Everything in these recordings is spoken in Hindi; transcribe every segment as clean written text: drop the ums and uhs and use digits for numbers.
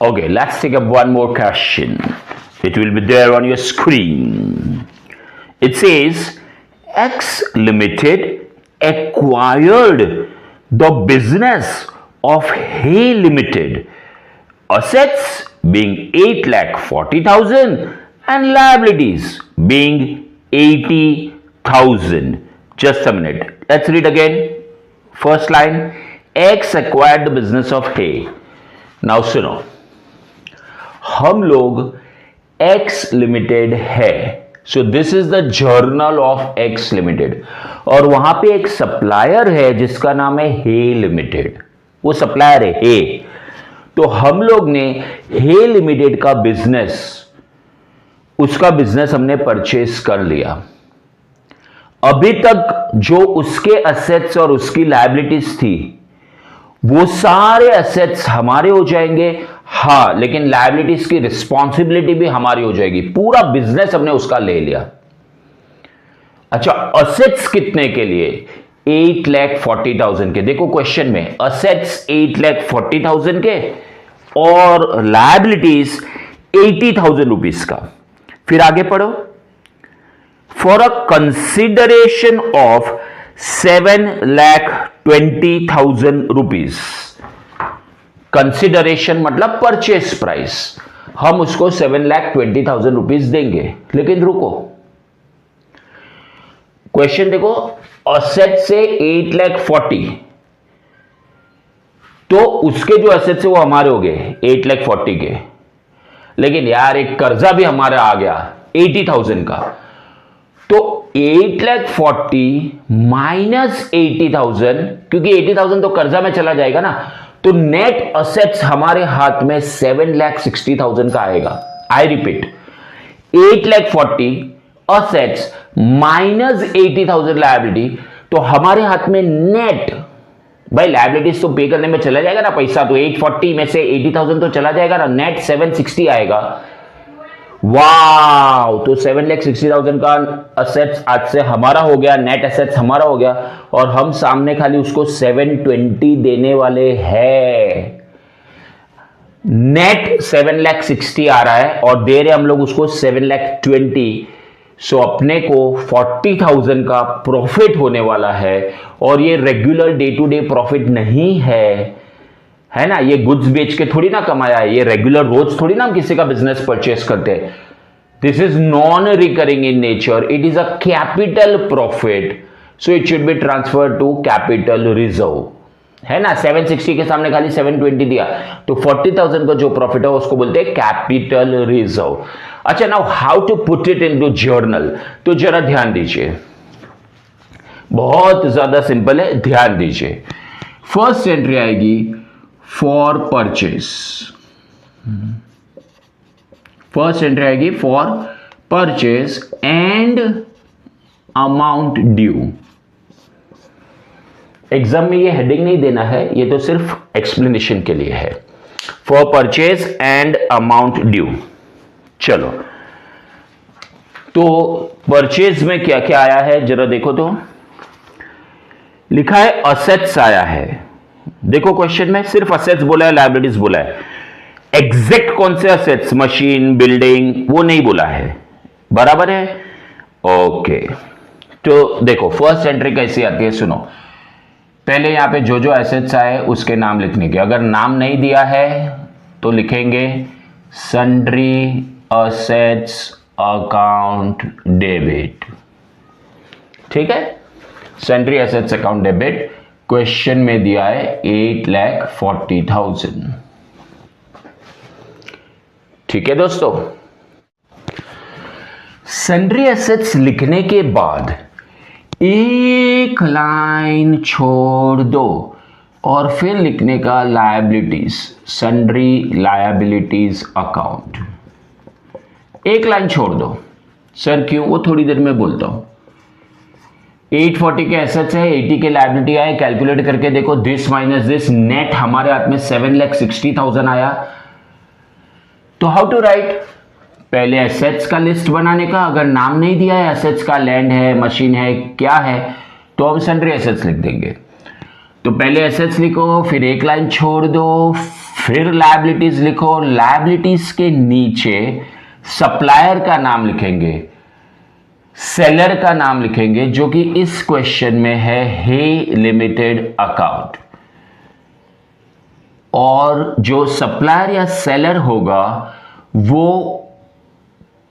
Okay, let's take up one more question. It will be there on your screen. It says X Limited acquired the business of Hay Limited, assets being 8,40,000 and liabilities being 80,000. Just a minute. Let's read again. First line, X acquired the business of Hay. Now सुनो, हम लोग X लिमिटेड है, so this is the journal of X limited, और वहां पे एक सप्लायर है जिसका नाम है हे लिमिटेड, वो सप्लायर है हे। तो हम लोग ने हे लिमिटेड का बिजनेस, उसका बिजनेस हमने परचेस कर लिया। अभी तक जो उसके एसेट्स और उसकी लायबिलिटीज थी वो सारे एसेट्स हमारे हो जाएंगे, हाँ, लेकिन लायबिलिटीज की रिस्पॉन्सिबिलिटी भी हमारी हो जाएगी। पूरा बिजनेस हमने उसका ले लिया। अच्छा, एसेट्स कितने के लिए? 8,40,000 के। देखो क्वेश्चन में एसेट्स 8,40,000 के और लायबिलिटीज 80,000 रुपीज का। फिर आगे पढ़ो, for a consideration of 7,20,000 rupees. Consideration मतलब परचेस प्राइस, हम उसको 7,20,000 रुपीज देंगे। लेकिन रुको, क्वेश्चन देखो, असेट से 8,40,000, तो उसके जो एसेट्स है वो हमारे हो गए 8,40,000 के। लेकिन यार एक कर्जा भी हमारा आ गया 80,000 का, तो 8,40,000 माइनस 80,000, क्योंकि 80,000 तो कर्जा में चला जाएगा ना, तो नेट असेट्स हमारे हाथ में 7,60,000 का आएगा। I repeat, 8,40,000 assets minus 80,000 liability, तो हमारे हाथ में नेट, भाई लायबिलिटीज तो पे करने में चला जाएगा ना पैसा, तो 840 में से 80,000 तो चला जाएगा ना, नेट 760 आएगा। वाव, तो 7,60,000 का असेट्स आज से हमारा हो गया, नेट असेट्स हमारा हो गया, और हम सामने खाली उसको 720 देने वाले हैं। नेट 7,60,000 आ रहा है और दे रहे हम लोग उसको 7,20,000। सो अपने को 40,000 का प्रॉफिट होने वाला है, और ये regular day to day profit नहीं है ना। ये गुड्स बेच के थोड़ी ना कमाया है, ये रेगुलर रोज थोड़ी ना हम किसी का बिजनेस परचेस करते हैं। This is non recurring in nature, it is a capital profit, so it should be transfer to capital reserve, है ना। 760 के सामने खाली 720 दिया, तो 40,000 का जो प्रॉफिट है उसको बोलते हैं कैपिटल रिजर्व। अच्छा, now how to put it into journal, तो जरा ध्यान दीजिए, बहुत ज्यादा सिंपल है, ध्यान दीजिए। फर्स्ट एंट्री आएगी फॉर परचेस, फर्स्ट एंट्री आएगी for purchase and amount due. Exam में ये हेडिंग नहीं देना है, ये तो सिर्फ एक्सप्लेनेशन के लिए है। For purchase and amount due. चलो, तो परचेज में क्या क्या आया है जरा देखो, तो लिखा है असेट्स आया है। देखो क्वेश्चन में सिर्फ असेट्स बोला है, लायबिलिटीज बोला है। एग्जैक्ट कौन से असेट्स, मशीन, बिल्डिंग, वो नहीं बोला है, बराबर है। ओके, तो देखो फर्स्ट एंट्री कैसी आती है, सुनो। पहले यहां पे जो जो एसेट्स आए उसके नाम लिखने के, अगर नाम नहीं दिया है तो लिखेंगे सन्ड्री असेट्स अकाउंट डेबिट, ठीक है। Sundry assets account debit question में दिया है 8,40,000, ठीक है दोस्तों। सन्ड्री एसेट्स लिखने के बाद एक लाइन छोड़ दो और फिर लिखने का लायबिलिटीज, सन्ड्री लायबिलिटीज अकाउंट। एक लाइन छोड़ दो। सर क्यों? वो थोड़ी देर में बोलता हूं। 840 के एसेट्स है, 80 के लायबिलिटी आए, कैलकुलेट करके देखो, दिस माइनस दिस, नेट हमारे हाथ में 7,60,000 आया। तो हाउ टू राइट? पहले एसेट्स का लिस्ट बनाने का, अगर नाम नहीं दिया है एसेट्स का, लैंड है, मशीन है, क्या है, तो हम सन्ड्री एसेट्स लिख देंगे। तो पहले एसेट्स लिखो, फिर एक लाइन छोड़ दो, फिर लायबिलिटीज लिखो। लायबिलिटीज के नीचे सप्लायर का नाम लिखेंगे, सेलर का नाम लिखेंगे, जो कि इस क्वेश्चन में है हे लिमिटेड अकाउंट। और जो सप्लायर या सेलर होगा वो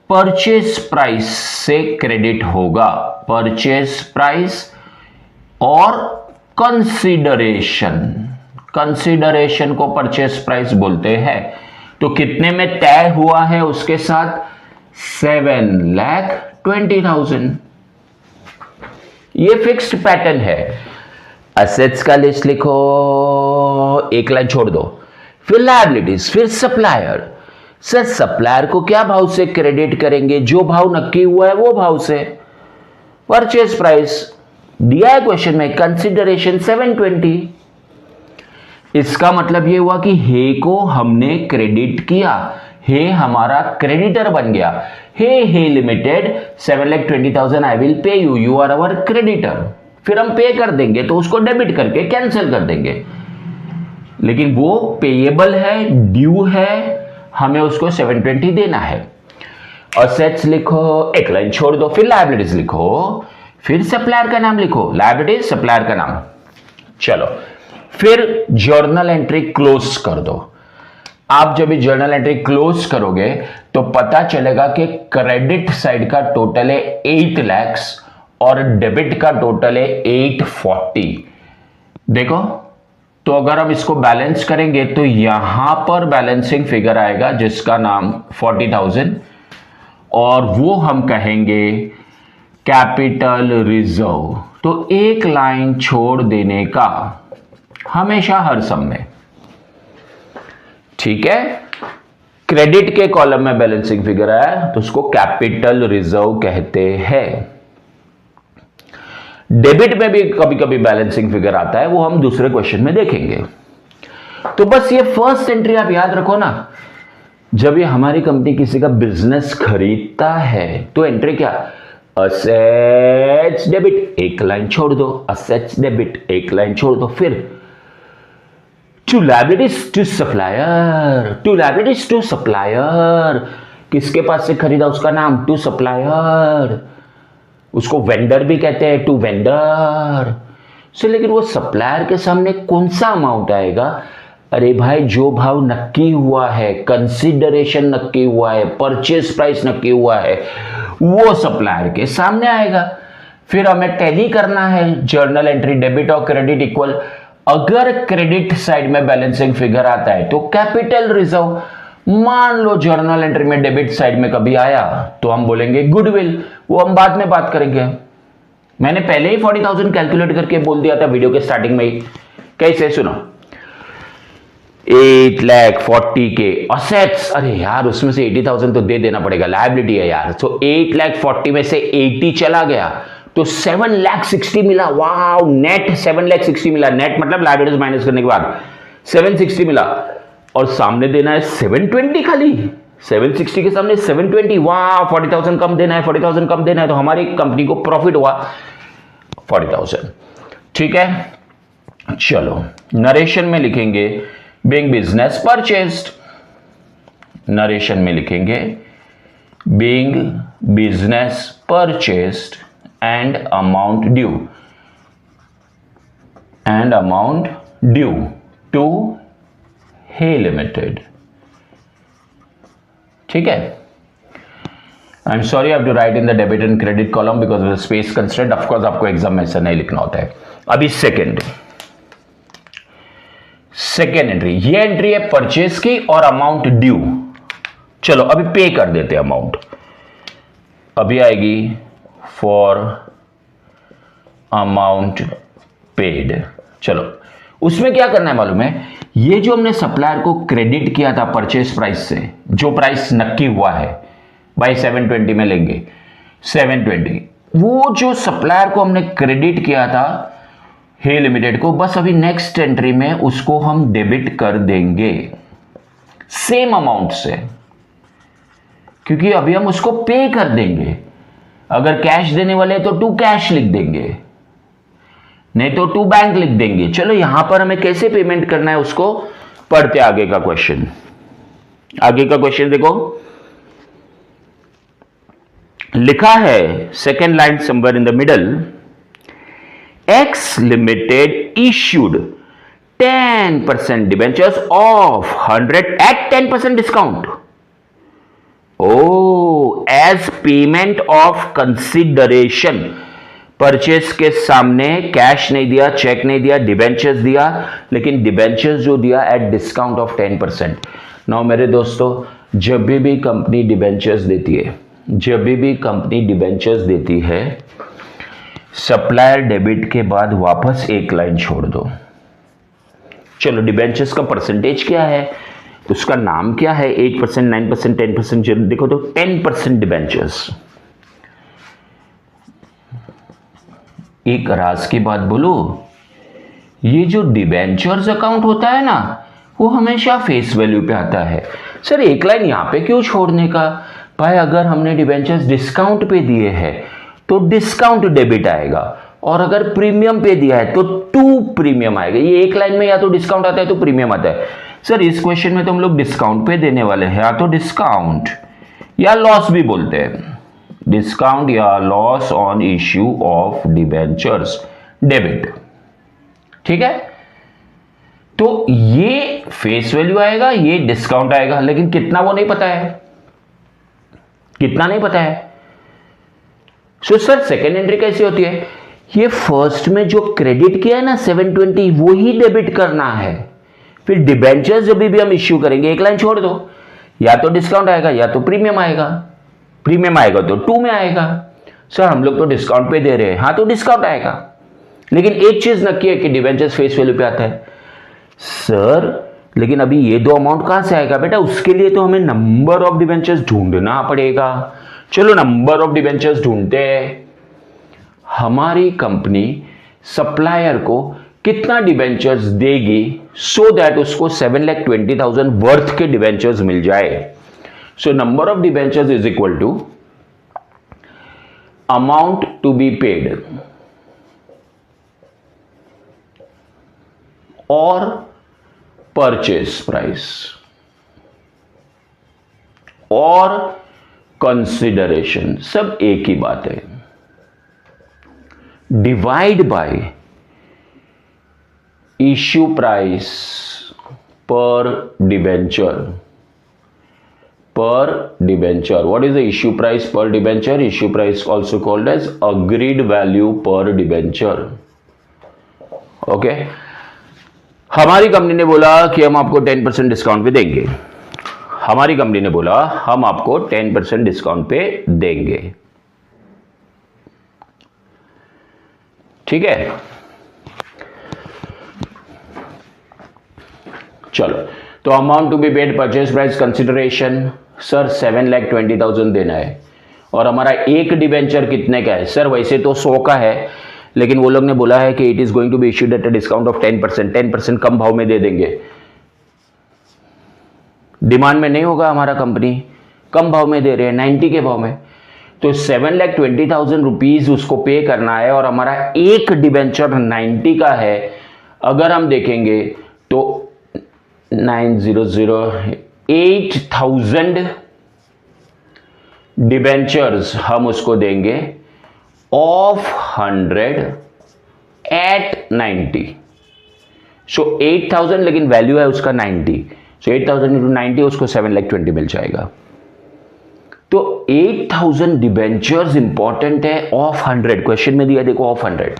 परचेज प्राइस से क्रेडिट होगा। परचेज प्राइस और कंसीडरेशन, कंसीडरेशन को परचेज प्राइस बोलते हैं। तो कितने में तय हुआ है उसके साथ? 7,20,000। ये फिक्स्ड पैटर्न है। एसेट्स का लिस्ट लिखो, एक लाइन छोड़ दो, फिर लायबिलिटीज, फिर सप्लायर। सर सप्लायर को क्या भाव से क्रेडिट करेंगे? जो भाव नक्की हुआ है वो भाव से। परचेज प्राइस दिया है क्वेश्चन में, कंसीडरेशन 720। इसका मतलब ये हुआ कि हे को हमने क्रेडिट किया, हे हमारा क्रेडिटर बन गया। Hey limited 7,20,000 I will pay you, you are our creditor. फिर हम पे कर देंगे तो उसको डेबिट करके कैंसिल कर देंगे, लेकिन वो पेएबल है, ड्यू है, हमें उसको 720 देना है। असेट्स लिखो, एक लाइन छोड़ दो, फिर लायबिलिटीज लिखो, फिर सप्लायर का नाम लिखो, लायबिलिटीज सप्लायर का नाम। चलो फिर जर्नल एंट्री क्लोज कर दो। आप जब भी जर्नल एंट्री क्लोज करोगे तो पता चलेगा कि क्रेडिट साइड का टोटल है 8 लाख और डेबिट का टोटल है 840। देखो, तो अगर हम इसको बैलेंस करेंगे तो यहां पर बैलेंसिंग फिगर आएगा जिसका नाम 40,000, और वो हम कहेंगे कैपिटल रिजर्व। तो एक लाइन छोड़ देने का हमेशा हर सम में, ठीक है। क्रेडिट के कॉलम में बैलेंसिंग फिगर आया तो उसको कैपिटल रिजर्व कहते हैं। डेबिट में भी कभी कभी बैलेंसिंग फिगर आता है, वो हम दूसरे क्वेश्चन में देखेंगे। तो बस ये फर्स्ट एंट्री आप याद रखो ना। जब ये हमारी कंपनी किसी का बिजनेस खरीदता है तो एंट्री क्या? असेट्स डेबिट, एक लाइन छोड़ दो, असेट्स डेबिट, एक लाइन छोड़ दो, फिर to liabilities to supplier, to liabilities to supplier. किसके पास से खरीदा उसका नाम टू सप्लायर, उसको वेंडर भी कहते हैं, टू वेंडर से। लेकिन वो सप्लायर के सामने कौन सा अमाउंट आएगा? अरे भाई, जो भाव नक्की हुआ है, कंसीडरेशन नक्की हुआ है, परचेज प्राइस नक्की हुआ है, वो सप्लायर के सामने आएगा। फिर हमें टैली करना है, जर्नल एंट्री डेबिट और क्रेडिट इक्वल। अगर क्रेडिट साइड में बैलेंसिंग फिगर आता है तो कैपिटल रिजर्व। मान लो जर्नल एंट्री में डेबिट साइड में कभी आया तो हम बोलेंगे गुडविल, वो हम बाद में बात करेंगे। मैंने पहले ही 40,000 कैलकुलेट करके बोल दिया था वीडियो के स्टार्टिंग में ही। कैसे? सुनो, 8,40,000 के असेट्स, अरे यार उसमें से 80,000 तो दे देना पड़ेगा, लायबिलिटी है यार। तो 8,40,000 में से 80 चला गया तो 7,60,000 मिला। वाह, नेट 7,60,000 मिला। नेट मतलब लायबिलिटीज माइनस करने के बाद 760 मिला। और सामने देना है 720 खाली, 760 के सामने 720। वाह, 40,000 कम देना है, 40,000 कम देना है, तो हमारी कंपनी को प्रॉफिट हुआ 40,000। ठीक है, चलो नरेशन में लिखेंगे बीइंग बिजनेस परचेस्ड। नरेशन में लिखेंगे being business purchased and amount due, and amount due to hey limited. ठीक है, I am sorry, I have to write in the debit and credit column because of the space constraint. Of course आपको एग्जाम में ऐसा नहीं लिखना होता है। अभी सेकेंड एंट्री, ये एंट्री है परचेज की और अमाउंट ड्यू। चलो अभी पे कर देते हैं अमाउंट। अभी आएगी फॉर अमाउंट पेड। चलो उसमें क्या करना है मालूम है? ये जो हमने सप्लायर को क्रेडिट किया था परचेज प्राइस से, जो प्राइस नक्की हुआ है भाई 720 में लेंगे 720, वो जो सप्लायर को हमने क्रेडिट किया था हे लिमिटेड को, बस अभी नेक्स्ट एंट्री में उसको हम डेबिट कर देंगे सेम अमाउंट से, क्योंकि अभी हम उसको पे कर देंगे। अगर कैश देने वाले तो टू कैश लिख देंगे, नहीं तो टू बैंक लिख देंगे। चलो यहां पर हमें कैसे पेमेंट करना है उसको पढ़ते आगे का क्वेश्चन। आगे का क्वेश्चन देखो, लिखा है second line somewhere in the middle, x limited issued 10% debentures of 100 at 10% discount. Oh, as payment of consideration. Purchase के सामने कैश नहीं दिया, चेक नहीं दिया, डिबेंचर्स दिया, लेकिन डिबेंचर्स जो दिया एट डिस्काउंट ऑफ 10%। नाउ मेरे दोस्तों, जब भी कंपनी डिबेंचर्स देती है, जब भी कंपनी डिबेंचर्स देती है, सप्लायर डेबिट के बाद वापस एक लाइन छोड़ दो। चलो डिबेंचर्स का परसेंटेज क्या है, उसका नाम क्या है, 8%, 9%, 10%, देखो तो 10% डिबेंचर्स। एक राज की बात बोलो, ये जो डिबेंचर्स अकाउंट होता है ना, वो हमेशा फेस वैल्यू पे आता है। सर एक लाइन यहां पे क्यों छोड़ने का भाई? अगर हमने डिबेंचर्स डिस्काउंट पे दिए हैं तो डिस्काउंट डेबिट आएगा, और अगर प्रीमियम पे दिया है तो टू प्रीमियम आएगा। ये एक लाइन में या तो डिस्काउंट आता है तो प्रीमियम आता है। सर इस क्वेश्चन में तो हम लोग डिस्काउंट पे देने वाले हैं, या तो डिस्काउंट या लॉस भी बोलते हैं, डिस्काउंट या loss on issue of debentures debit. ठीक है, तो ये फेस वैल्यू आएगा, ये डिस्काउंट आएगा, लेकिन कितना वो नहीं पता है, कितना नहीं पता है। सो सर सेकेंड एंट्री कैसी होती है? ये फर्स्ट में जो क्रेडिट किया है ना 720, वो ही डेबिट करना है। फिर डिबेंचर्स जब भी हम इश्यू करेंगे, एक लाइन छोड़ दो, या तो डिस्काउंट आएगा या तो प्रीमियम आएगा। प्रीमियम आएगा तो 2 में आएगा। सर हम लोग तो डिस्काउंट पे दे रहे हैं, हाँ तो डिस्काउंट आएगा, लेकिन एक चीज नक्की है कि डिबेंचर्स फेस वैल्यू पे आता है। सर लेकिन अभी ये दो अमाउंट कहां से आएगा बेटा? उसके लिए तो हमें नंबर ऑफ डिबेंचर्स ढूंढना पड़ेगा। चलो नंबर ऑफ डिबेंचर्स ढूंढते हैं। हमारी कंपनी सप्लायर को कितना डिबेंचर्स देगी सो दैट उसको 7,20,000 वर्थ के डिबेंचर्स मिल जाए? So number of debentures is equal to amount to be paid और परचेज प्राइस और कंसिडरेशन, सब एक ही बात है, divide by issue price per debenture. Per debenture, what is the issue price per debenture? Issue price also called as agreed value per debenture. Okay? हमारी कंपनी ने बोला कि हम आपको 10% डिस्काउंट पे देंगे। हमारी कंपनी ने बोला हम आपको 10% डिस्काउंट पे देंगे। ठीक है, चलो तो amount to be paid, purchase price, consideration. Sir 7,20,000 देना है, और हमारा एक डिबेंचर कितने का है? सर वैसे तो 100 का है, लेकिन वो लोग ने बोला है कि it is going to be issued at a discount of 10%। 10% कम भाव में दे देंगे। डिमांड में नहीं होगा हमारा, कंपनी कम भाव में दे रहे हैं, 90 के भाव में। तो 7,20,000 रुपीज उसको पे करना है, और हमारा एक डिबेंचर 90 का है। अगर हम देखेंगे तो 8,000 डिबेंचर्स हम उसको देंगे ऑफ 100 एट 90। सो 8,000, लेकिन वैल्यू है उसका 90। सो 8,000 इंटू 90 उसको 7,20,000 मिल जाएगा। तो 8,000 डिबेंचर्स इंपॉर्टेंट है ऑफ 100, क्वेश्चन में दिया देखो ऑफ 100।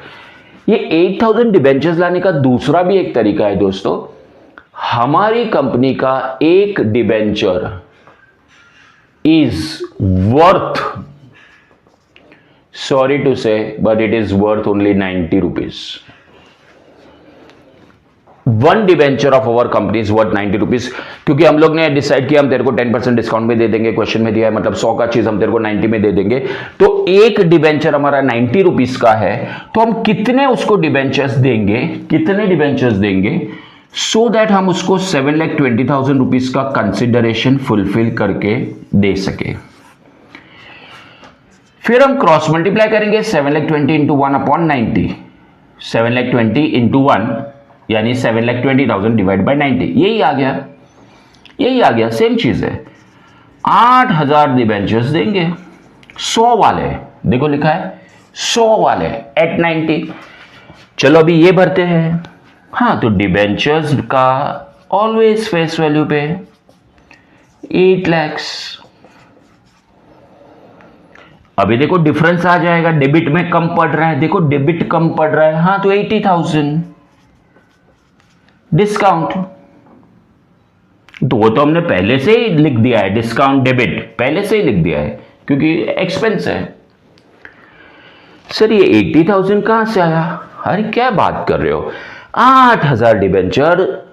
ये 8,000 डिबेंचर्स लाने का दूसरा भी एक तरीका है दोस्तों। हमारी कंपनी का एक debenture is worth, sorry to say but it is worth only 90 rupees. One debenture of our company is worth 90 rupees, क्योंकि हम लोग ने डिसाइड किया हम तेरे को 10% डिस्काउंट में दे देंगे। क्वेश्चन में दिया है मतलब 100 का चीज हम तेरे को 90 में दे देंगे। तो एक डिबेंचर हमारा 90 रुपीज का है, तो हम कितने उसको डिबेंचर्स देंगे, कितने डिबेंचर्स देंगे सो दैट हम उसको 7,20,000 रुपीज का कंसिडरेशन फुलफिल करके दे सके। फिर हम क्रॉस मल्टीप्लाई करेंगे 7,20,000 इंटू 1/90। 7,20,000 इंटू 1 यानी 7,20,000 डिवाइड बाई 90, यही आ गया, सेम चीज है। 8,000 डिबेंचर्स देंगे, 100 वाले, देखो लिखा है 100 वाले एट 90। चलो अभी ये भरते हैं। हाँ, तो डिबेंचर्स का ऑलवेज फेस वैल्यू पे 8 लाख। अभी देखो डिफरेंस आ जाएगा, डेबिट में कम पड़ रहा है, देखो डेबिट कम पड़ रहा है, हाँ तो 80,000 डिस्काउंट। तो वो तो हमने पहले से ही लिख दिया है, डिस्काउंट डेबिट पहले से ही लिख दिया है क्योंकि एक्सपेंस है। सर ये 80,000 कहां से आया? अरे क्या बात कर रहे हो, 8,000 डिबेंचर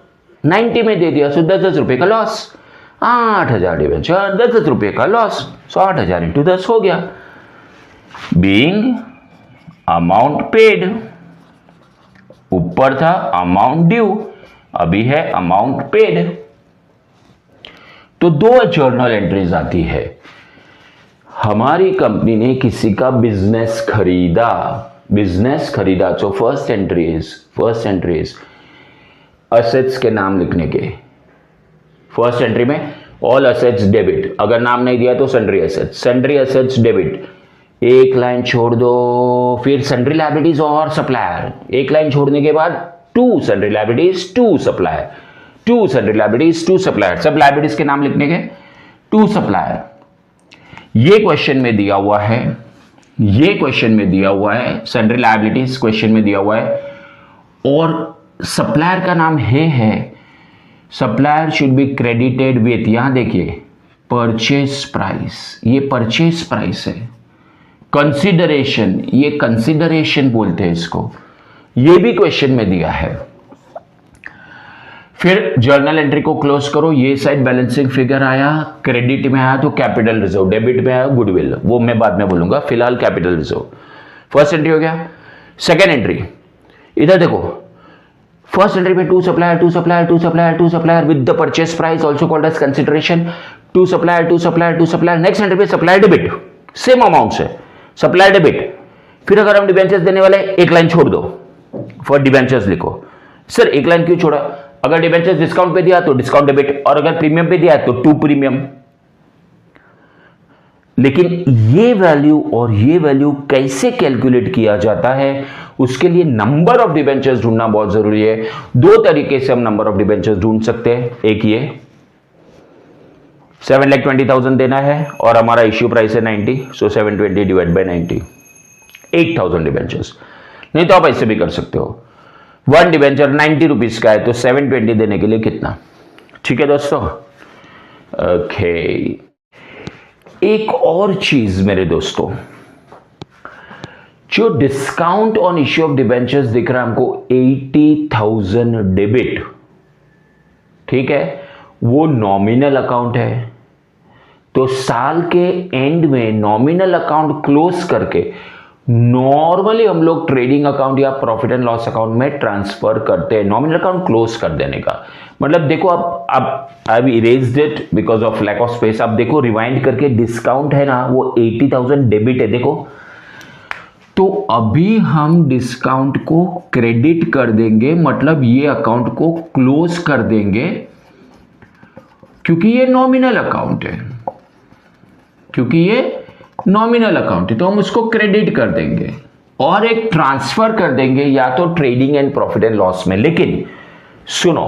90 में दे दिया, सो 10 रुपए का लॉस। 8,000 डिबेंचर 10 रुपए का लॉस, सो 8,000 इंटू 10 हो गया। बीइंग अमाउंट पेड, ऊपर था अमाउंट ड्यू, अभी है अमाउंट पेड। तो 2 जर्नल एंट्रीज आती है। हमारी कंपनी ने किसी का बिजनेस खरीदा, तो फर्स्ट एंट्री इज असेट्स के नाम लिखने के। फर्स्ट एंट्री में ऑल असेट्स डेबिट, अगर नाम नहीं दिया तो सन्ड्री असेट्स डेबिट, एक लाइन छोड़ दो, फिर सन्ड्री लायबिलिटीज और सप्लायर, एक लाइन छोड़ने के बाद 2 sundry liabilities 2 supplier, 2 sundry liabilities 2 supplier, सब लायबिलिटीज के नाम लिखने के 2 सप्लायर। ये क्वेश्चन में दिया हुआ है, सन्ड्री लायबिलिटीज क्वेश्चन में दिया हुआ है, और सप्लायर का नाम है supplier should be credited with, यहां देखिए परचेज प्राइस, ये परचेज प्राइस है। कंसिडरेशन, ये कंसिडरेशन बोलते हैं इसको, ये भी क्वेश्चन में दिया है। फिर जर्नल एंट्री को क्लोज करो, ये साइड बैलेंसिंग फिगर आया, क्रेडिट में आया तो कैपिटल रिजर्व, डेबिट में आया गुडविल, वो मैं बाद में बोलूंगा, फिलहाल कैपिटल रिजर्व। फर्स्ट एंट्री हो गया। सेकेंड एंट्री, इधर देखो, फर्स्ट एंट्री में 2 supplier with the purchase price also called as consideration, 2 supplier. Next entry पे सप्लायर डेबिट, सेम अमाउंट है, सप्लायर डेबिट। फिर अगर हम डिबेंचर्स देने वाले, एक लाइन छोड़ दो, फॉर डिबेंचर्स लिखो। सर एक लाइन क्यों छोड़ा? अगर डिबेंचर्स डिस्काउंट पे दिया तो डिस्काउंट डेबिट, और अगर प्रीमियम पे दिया तो 2 प्रीमियम। लेकिन ये वैल्यू और ये वैल्यू कैसे कैलकुलेट किया जाता है, उसके लिए नंबर ऑफ डिबेंचर्स ढूंढना बहुत जरूरी है। 2 तरीके से हम नंबर ऑफ डिबेंचर्स ढूंढ सकते हैं। एक ये 7,20,000 देना है और हमारा इश्यू प्राइस है 90, सो 720 डिवाइड बाई 90, 8,000 डिबेंचर्स। नहीं तो आप ऐसे भी कर सकते हो, 1 डिबेंचर 90 रुपीज का है तो 720 देने के लिए कितना। ठीक है दोस्तों, ओके। एक और चीज मेरे दोस्तों, जो discount on issue of debentures दिख रहा है हमको 80,000 डेबिट, ठीक है, वो नॉमिनल अकाउंट है। तो साल के एंड में नॉमिनल अकाउंट क्लोज करके नॉर्मली हम लोग ट्रेडिंग अकाउंट या प्रॉफिट एंड लॉस अकाउंट में ट्रांसफर करते हैं, नॉमिनल अकाउंट क्लोज कर देने का मतलब। देखो अब I erased it because of lack of space. आप देखो रिवाइंड करके, डिस्काउंट है ना वो 80,000 डेबिट है, देखो। तो अभी हम डिस्काउंट को क्रेडिट कर देंगे, मतलब ये अकाउंट को क्लोज कर देंगे, क्योंकि ये नॉमिनल अकाउंट है, तो हम उसको क्रेडिट कर देंगे और एक ट्रांसफर कर देंगे या तो trading and profit and loss में। लेकिन सुनो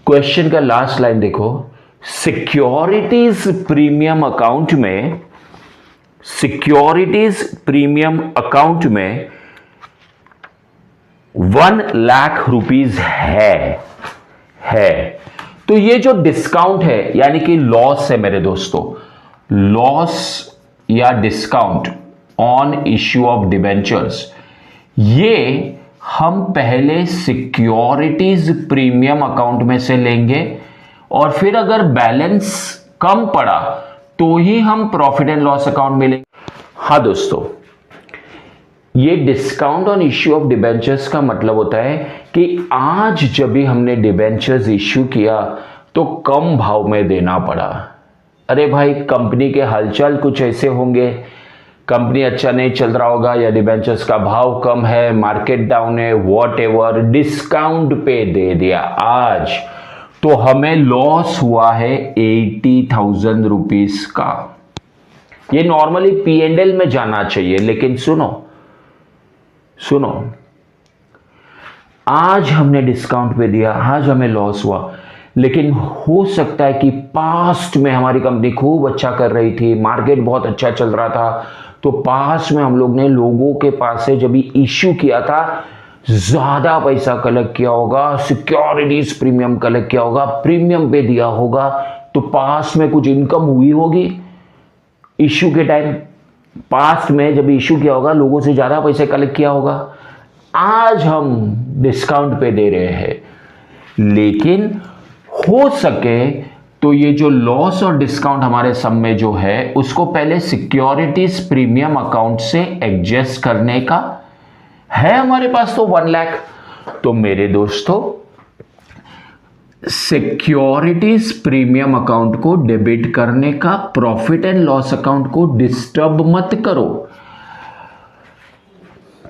क्वेश्चन का लास्ट लाइन देखो, सिक्योरिटीज प्रीमियम अकाउंट में 1 लाख रुपीज है। तो ये जो डिस्काउंट है यानी कि लॉस है मेरे दोस्तों, लॉस या discount on issue of debentures, ये हम पहले सिक्योरिटीज प्रीमियम अकाउंट में से लेंगे और फिर अगर बैलेंस कम पड़ा तो ही हम प्रॉफिट एंड लॉस अकाउंट में लेंगे। हाँ दोस्तों, ये discount on issue of debentures का मतलब होता है कि आज जब भी हमने डिबेंचर्स इश्यू किया तो कम भाव में देना पड़ा। अरे भाई, कंपनी के हालचाल कुछ ऐसे होंगे, कंपनी अच्छा नहीं चल रहा होगा या डिबेंचर्स का भाव कम है, मार्केट डाउन है, वॉट एवर, डिस्काउंट पे दे दिया आज, तो हमें लॉस हुआ है 80,000 रुपीज का। ये नॉर्मली P&L में जाना चाहिए, लेकिन सुनो, आज हमने डिस्काउंट पे दिया, आज हमें लॉस हुआ, लेकिन हो सकता है कि पास्ट में हमारी कंपनी खूब अच्छा कर रही थी, मार्केट बहुत अच्छा चल रहा था, तो पास्ट में हम लोग ने लोगों के पास से जब इश्यू किया था ज्यादा पैसा कलेक्ट किया होगा, सिक्योरिटीज प्रीमियम कलेक्ट किया होगा, प्रीमियम पे दिया होगा, तो पास्ट में कुछ इनकम हुई होगी इश्यू के टाइम, पास्ट में जब इश्यू किया होगा लोगों से ज्यादा पैसे कलेक्ट किया होगा। आज हम डिस्काउंट पे दे रहे हैं, लेकिन हो सके तो ये जो लॉस और डिस्काउंट हमारे सम में जो है उसको पहले सिक्योरिटीज प्रीमियम अकाउंट से एडजस्ट करने का है हमारे पास, तो 1 लाख। तो मेरे दोस्तों, सिक्योरिटीज प्रीमियम अकाउंट को डेबिट करने का प्रॉफिट एंड लॉस अकाउंट को डिस्टर्ब मत करो,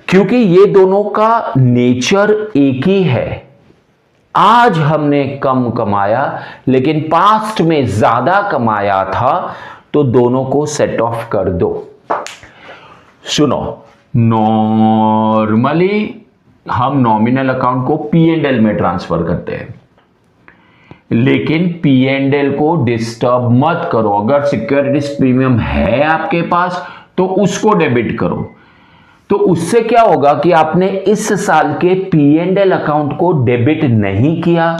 क्योंकि ये दोनों का नेचर एक ही है। आज हमने कम कमाया लेकिन पास्ट में ज्यादा कमाया था, तो दोनों को सेट ऑफ कर दो। सुनो, नॉर्मली हम नॉमिनल अकाउंट को P&L में ट्रांसफर करते हैं, लेकिन P&L को डिस्टर्ब मत करो। अगर सिक्योरिटीज प्रीमियम है आपके पास तो उसको डेबिट करो। तो उससे क्या होगा कि आपने इस साल के P&L अकाउंट को डेबिट नहीं किया,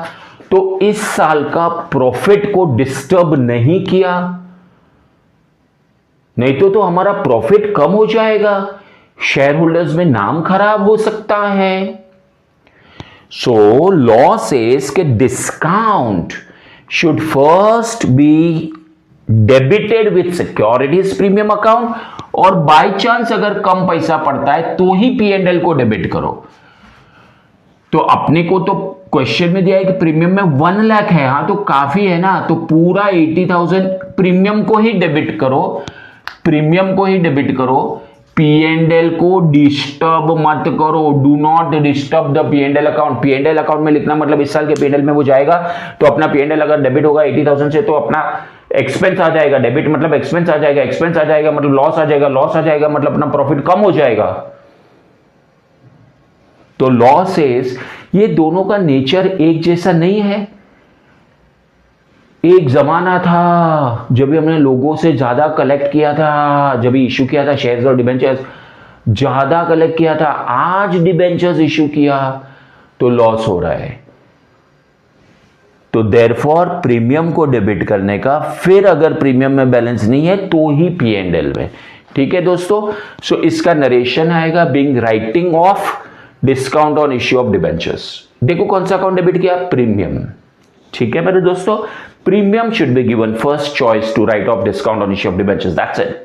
तो इस साल का प्रॉफिट को डिस्टर्ब नहीं किया, नहीं तो हमारा प्रॉफिट कम हो जाएगा, शेयर होल्डर्स में नाम खराब हो सकता है। सो लॉ सेज के discount should first be debited with securities premium account, और बाय चांस अगर कम पैसा पड़ता है तो ही P&L को डेबिट करो। तो अपने को तो क्वेश्चन में दिया है कि प्रीमियम में 1 लाख है, हाँ तो काफी है ना, तो पूरा 80,000 प्रीमियम को ही डेबिट करो, प्रीमियम को ही डेबिट करो, P&L को डिस्टर्ब मत करो। Do not disturb the P&L account. P&L account में लिखना मतलब इस साल के P&L में वो जाएगा, तो अपना P&L अगर डेबिट होगा 80,000 से, तो अपना एक्सपेंस आ जाएगा, डेबिट मतलब एक्सपेंस आ जाएगा, एक्सपेंस आ जाएगा मतलब लॉस आ जाएगा, लॉस आ जाएगा मतलब अपना प्रॉफिट कम हो जाएगा। तो लॉसेस, ये दोनों का नेचर एक जैसा नहीं है। एक जमाना था जब भी हमने लोगों से ज्यादा कलेक्ट किया था, जब भी इश्यू किया था शेयर्स और डिबेंचर्स ज्यादा कलेक्ट किया था, आज डिबेंचर्स इश्यू किया तो लॉस हो रहा है। तो देयरफॉर प्रीमियम को डेबिट करने का, फिर अगर प्रीमियम में बैलेंस नहीं है तो ही P&L में। ठीक है दोस्तों, सो इसका नरेशन आएगा being writing of discount on issue of debentures. देखो कौन सा अकाउंट डेबिट किया, प्रीमियम। ठीक है मेरे दोस्तों, premium should be given first choice to write off discount on issue of debentures, that's it.